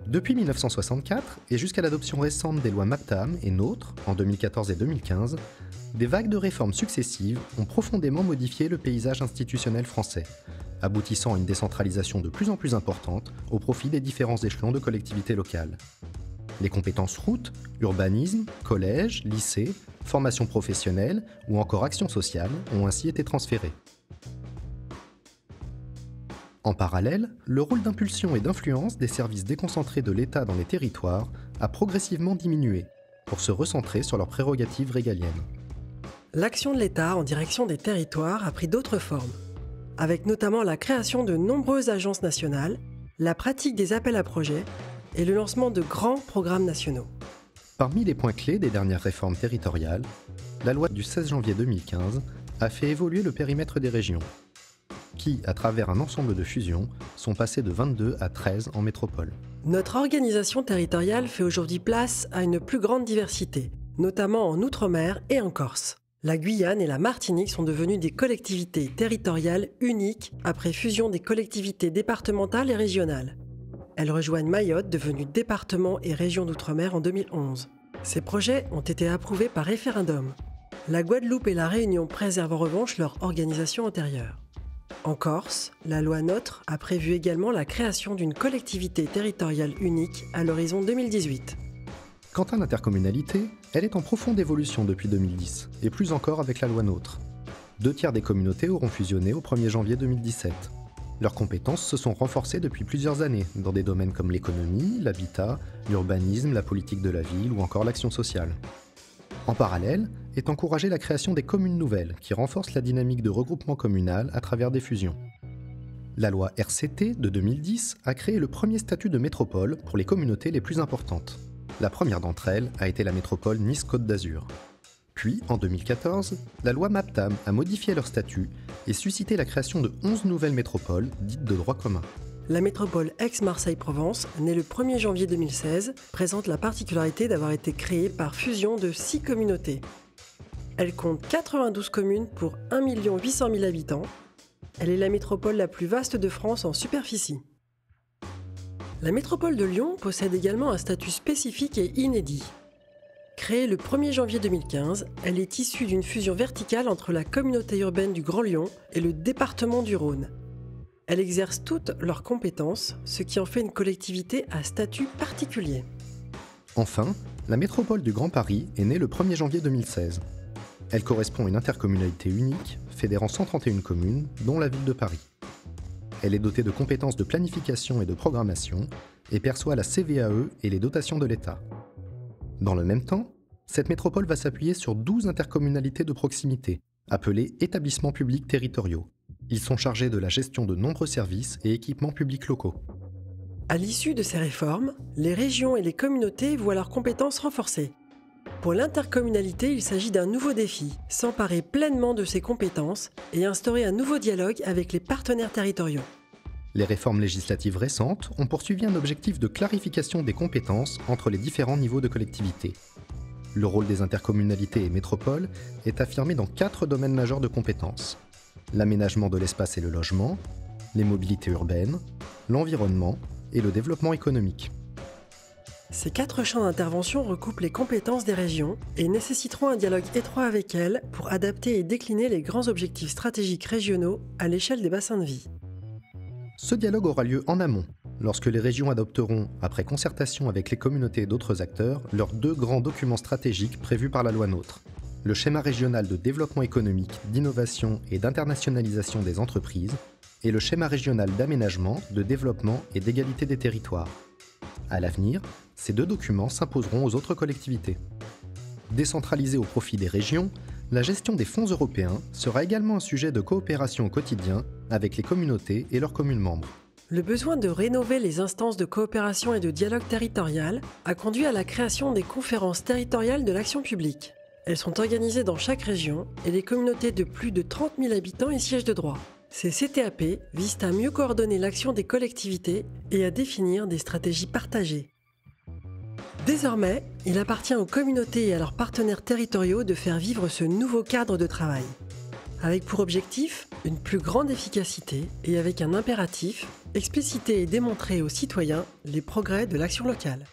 Depuis 1964, et jusqu'à l'adoption récente des lois MAPTAM et NOTRe, en 2014 et 2015, des vagues de réformes successives ont profondément modifié le paysage institutionnel français, aboutissant à une décentralisation de plus en plus importante au profit des différents échelons de collectivités locales. Les compétences routes, urbanisme, collège, lycée, formation professionnelle ou encore action sociale ont ainsi été transférées. En parallèle, le rôle d'impulsion et d'influence des services déconcentrés de l'État dans les territoires a progressivement diminué pour se recentrer sur leurs prérogatives régaliennes. L'action de l'État en direction des territoires a pris d'autres formes, avec notamment la création de nombreuses agences nationales, la pratique des appels à projets et le lancement de grands programmes nationaux. Parmi les points clés des dernières réformes territoriales, la loi du 16 janvier 2015 a fait évoluer le périmètre des régions, qui, à travers un ensemble de fusions, sont passées de 22 à 13 en métropole. Notre organisation territoriale fait aujourd'hui place à une plus grande diversité, notamment en Outre-mer et en Corse. La Guyane et la Martinique sont devenues des collectivités territoriales uniques après fusion des collectivités départementales et régionales. Elles rejoignent Mayotte, devenue département et région d'outre-mer en 2011. Ces projets ont été approuvés par référendum. La Guadeloupe et la Réunion préservent en revanche leur organisation antérieure. En Corse, la loi NOTRe a prévu également la création d'une collectivité territoriale unique à l'horizon 2018. Quant à l'intercommunalité, elle est en profonde évolution depuis 2010, et plus encore avec la loi NOTRe. 2/3 des communautés auront fusionné au 1er janvier 2017. Leurs compétences se sont renforcées depuis plusieurs années, dans des domaines comme l'économie, l'habitat, l'urbanisme, la politique de la ville ou encore l'action sociale. En parallèle, est encouragée la création des communes nouvelles, qui renforcent la dynamique de regroupement communal à travers des fusions. La loi RCT de 2010 a créé le premier statut de métropole pour les communautés les plus importantes. La première d'entre elles a été la métropole Nice-Côte d'Azur. Puis, en 2014, la loi MAPTAM a modifié leur statut et suscité la création de 11 nouvelles métropoles, dites de droit commun. La métropole Aix-Marseille-Provence, née le 1er janvier 2016, présente la particularité d'avoir été créée par fusion de 6 communautés. Elle compte 92 communes pour 1 800 000 habitants. Elle est la métropole la plus vaste de France en superficie. La métropole de Lyon possède également un statut spécifique et inédit. Créée le 1er janvier 2015, elle est issue d'une fusion verticale entre la communauté urbaine du Grand Lyon et le département du Rhône. Elle exerce toutes leurs compétences, ce qui en fait une collectivité à statut particulier. Enfin, la métropole du Grand Paris est née le 1er janvier 2016. Elle correspond à une intercommunalité unique, fédérant 131 communes, dont la ville de Paris. Elle est dotée de compétences de planification et de programmation et perçoit la CVAE et les dotations de l'État. Dans le même temps, cette métropole va s'appuyer sur 12 intercommunalités de proximité, appelées établissements publics territoriaux. Ils sont chargés de la gestion de nombreux services et équipements publics locaux. À l'issue de ces réformes, les régions et les communautés voient leurs compétences renforcées. Pour l'intercommunalité, il s'agit d'un nouveau défi, s'emparer pleinement de ses compétences et instaurer un nouveau dialogue avec les partenaires territoriaux. Les réformes législatives récentes ont poursuivi un objectif de clarification des compétences entre les différents niveaux de collectivité. Le rôle des intercommunalités et métropoles est affirmé dans 4 domaines majeurs de compétences: l'aménagement de l'espace et le logement, les mobilités urbaines, l'environnement et le développement économique. Ces 4 champs d'intervention recoupent les compétences des régions et nécessiteront un dialogue étroit avec elles pour adapter et décliner les grands objectifs stratégiques régionaux à l'échelle des bassins de vie. Ce dialogue aura lieu en amont, lorsque les régions adopteront, après concertation avec les communautés et d'autres acteurs, leurs 2 grands documents stratégiques prévus par la loi NOTRe. Le schéma régional de développement économique, d'innovation et d'internationalisation des entreprises et le schéma régional d'aménagement, de développement et d'égalité des territoires. À l'avenir, ces 2 documents s'imposeront aux autres collectivités. Décentralisée au profit des régions, la gestion des fonds européens sera également un sujet de coopération au quotidien avec les communautés et leurs communes membres. Le besoin de rénover les instances de coopération et de dialogue territorial a conduit à la création des conférences territoriales de l'action publique. Elles sont organisées dans chaque région et les communautés de plus de 30 000 habitants y siègent de droit. Ces CTAP visent à mieux coordonner l'action des collectivités et à définir des stratégies partagées. Désormais, il appartient aux communautés et à leurs partenaires territoriaux de faire vivre ce nouveau cadre de travail. Avec pour objectif une plus grande efficacité et avec un impératif, expliciter et démontrer aux citoyens les progrès de l'action locale.